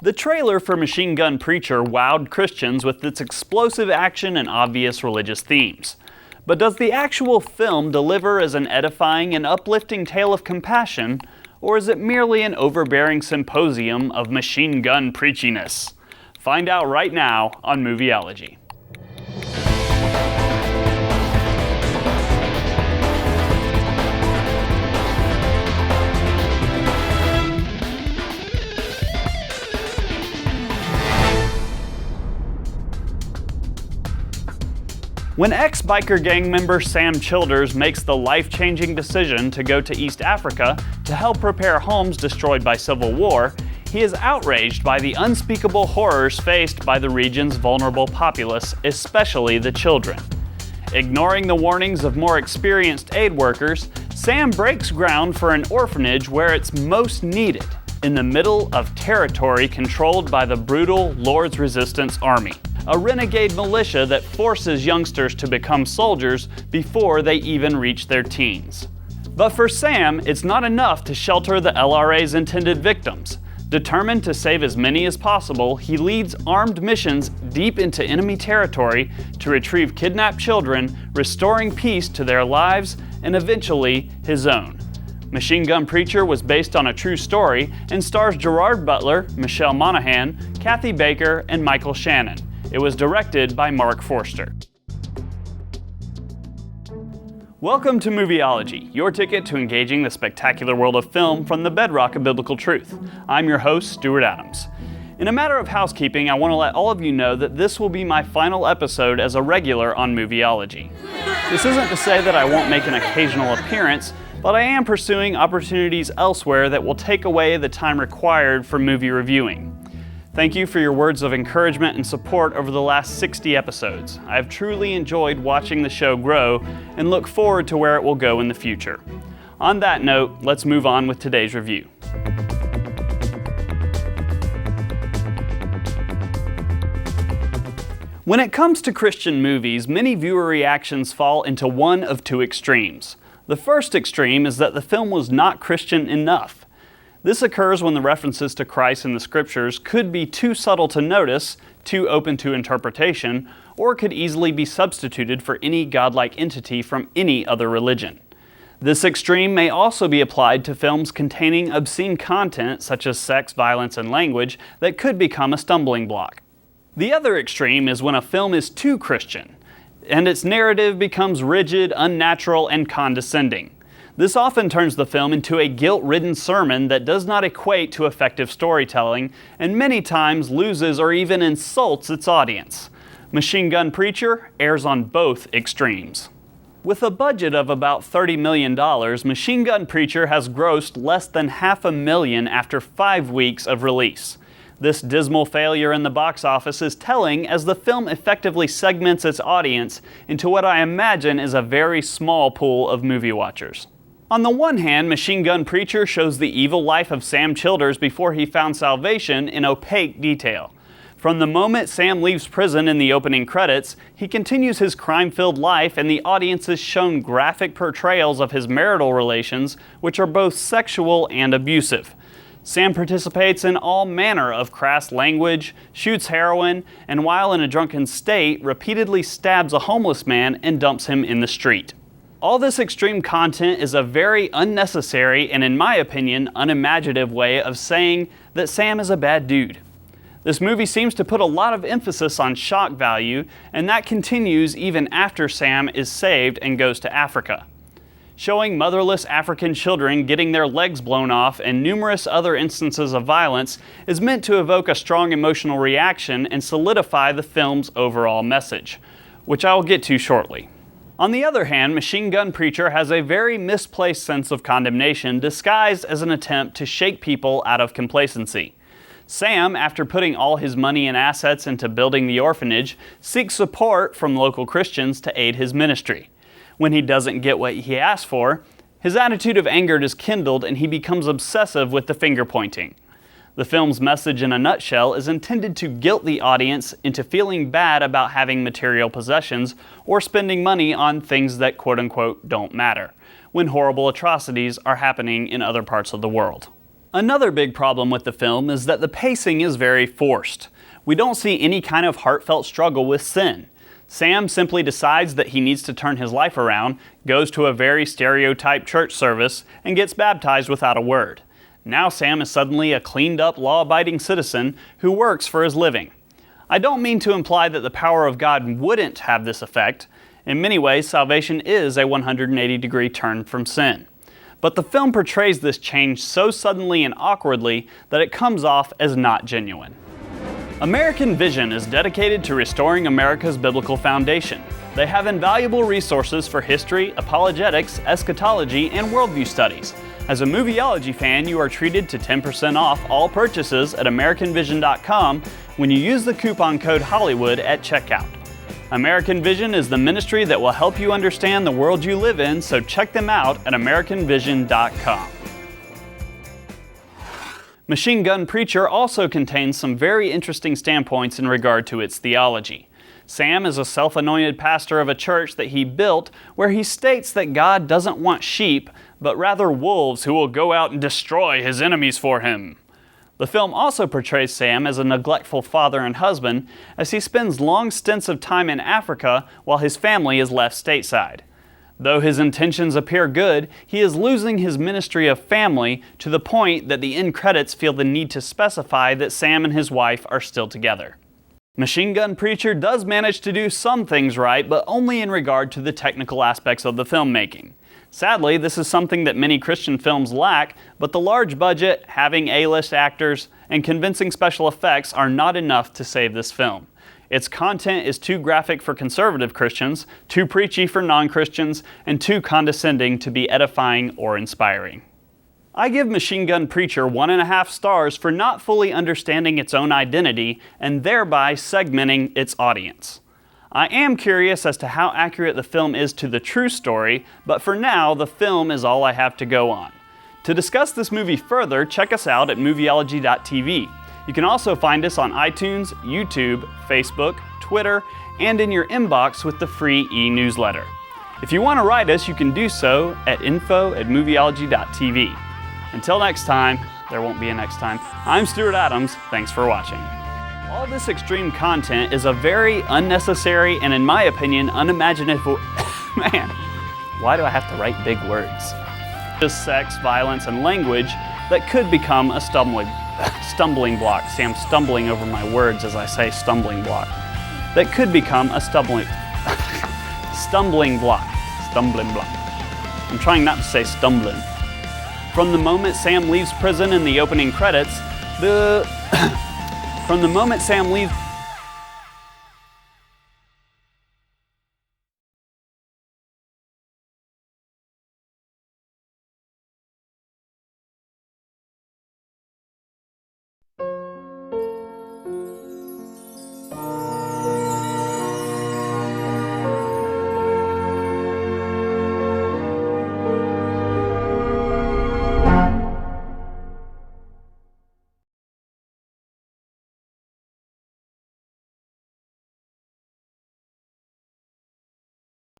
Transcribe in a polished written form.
The trailer for Machine Gun Preacher wowed Christians with its explosive action and obvious religious themes. But does the actual film deliver as an edifying and uplifting tale of compassion, or is it merely an overbearing symposium of machine gun preachiness? Find out right now on Movieology. When ex-biker gang member Sam Childers makes the life-changing decision to go to East Africa to help repair homes destroyed by civil war, he is outraged by the unspeakable horrors faced by the region's vulnerable populace, especially the children. Ignoring the warnings of more experienced aid workers, Sam breaks ground for an orphanage where it's most needed, in the middle of territory controlled by the brutal Lord's Resistance Army, a renegade militia that forces youngsters to become soldiers before they even reach their teens. But for Sam, it's not enough to shelter the LRA's intended victims. Determined to save as many as possible, he leads armed missions deep into enemy territory to retrieve kidnapped children, restoring peace to their lives and eventually his own. Machine Gun Preacher was based on a true story and stars Gerard Butler, Michelle Monaghan, Kathy Baker, and Michael Shannon. It was directed by Marc Forster. Welcome to Movieology, your ticket to engaging the spectacular world of film from the bedrock of biblical truth. I'm your host, Stuart Adams. In a matter of housekeeping, I want to let all of you know that this will be my final episode as a regular on Movieology. This isn't to say that I won't make an occasional appearance, but I am pursuing opportunities elsewhere that will take away the time required for movie reviewing. Thank you for your words of encouragement and support over the last 60 episodes. I have truly enjoyed watching the show grow and look forward to where it will go in the future. On that note, let's move on with today's review. When it comes to Christian movies, many viewer reactions fall into one of two extremes. The first extreme is that the film was not Christian enough. This occurs when the references to Christ in the scriptures could be too subtle to notice, too open to interpretation, or could easily be substituted for any godlike entity from any other religion. This extreme may also be applied to films containing obscene content such as sex, violence, and language that could become a stumbling block. The other extreme is when a film is too Christian, and its narrative becomes rigid, unnatural, and condescending. This often turns the film into a guilt-ridden sermon that does not equate to effective storytelling, and many times loses or even insults its audience. Machine Gun Preacher airs on both extremes. With a budget of about $30 million, Machine Gun Preacher has grossed less than $500,000 after 5 weeks of release. This dismal failure in the box office is telling, as the film effectively segments its audience into what I imagine is a very small pool of movie watchers. On the one hand, Machine Gun Preacher shows the evil life of Sam Childers before he found salvation in opaque detail. From the moment Sam leaves prison in the opening credits, he continues his crime-filled life, and the audience is shown graphic portrayals of his marital relations, which are both sexual and abusive. Sam participates in all manner of crass language, shoots heroin, and while in a drunken state, repeatedly stabs a homeless man and dumps him in the street. All this extreme content is a very unnecessary and, in my opinion, unimaginative way of saying that Sam is a bad dude. This movie seems to put a lot of emphasis on shock value, and that continues even after Sam is saved and goes to Africa. Showing motherless African children getting their legs blown off and numerous other instances of violence is meant to evoke a strong emotional reaction and solidify the film's overall message, which I will get to shortly. On the other hand, Machine Gun Preacher has a very misplaced sense of condemnation disguised as an attempt to shake people out of complacency. Sam, after putting all his money and assets into building the orphanage, seeks support from local Christians to aid his ministry. When he doesn't get what he asked for, his attitude of anger is kindled and he becomes obsessive with the finger pointing. The film's message in a nutshell is intended to guilt the audience into feeling bad about having material possessions or spending money on things that quote-unquote don't matter, when horrible atrocities are happening in other parts of the world. Another big problem with the film is that the pacing is very forced. We don't see any kind of heartfelt struggle with sin. Sam simply decides that he needs to turn his life around, goes to a very stereotyped church service, and gets baptized without a word. Now Sam is suddenly a cleaned-up, law-abiding citizen who works for his living. I don't mean to imply that the power of God wouldn't have this effect. In many ways, salvation is a 180-degree turn from sin. But the film portrays this change so suddenly and awkwardly that it comes off as not genuine. American Vision is dedicated to restoring America's biblical foundation. They have invaluable resources for history, apologetics, eschatology, and worldview studies. As a Movieology fan, you are treated to 10% off all purchases at AmericanVision.com when you use the coupon code Hollywood at checkout. American Vision is the ministry that will help you understand the world you live in, so check them out at AmericanVision.com. Machine Gun Preacher also contains some very interesting standpoints in regard to its theology. Sam is a self-anointed pastor of a church that he built where he states that God doesn't want sheep, but rather wolves who will go out and destroy his enemies for him. The film also portrays Sam as a neglectful father and husband as he spends long stints of time in Africa while his family is left stateside. Though his intentions appear good, he is losing his ministry of family to the point that the end credits feel the need to specify that Sam and his wife are still together. Machine Gun Preacher does manage to do some things right, but only in regard to the technical aspects of the filmmaking. Sadly, this is something that many Christian films lack, but the large budget, having A-list actors, and convincing special effects are not enough to save this film. Its content is too graphic for conservative Christians, too preachy for non-Christians, and too condescending to be edifying or inspiring. I give Machine Gun Preacher 1.5 stars for not fully understanding its own identity and thereby segmenting its audience. I am curious as to how accurate the film is to the true story, but for now, the film is all I have to go on. To discuss this movie further, check us out at Movieology.tv. You can also find us on iTunes, YouTube, Facebook, Twitter, and in your inbox with the free e-newsletter. If you want to write us, you can do so at info@Movieology.tv. Until next time, there won't be a next time, I'm Stuart Adams. Thanks for watching. All this extreme content is a very unnecessary and, in my opinion, unimaginative... Man, why do I have to write big words? Just sex, violence, and language that could become a stumbling block. See, I'm stumbling over my words as I say stumbling block. That could become a stumbling block. Stumbling block. I'm trying not to say stumbling. From the moment Sam leaves prison in the opening credits, From the moment Sam leaves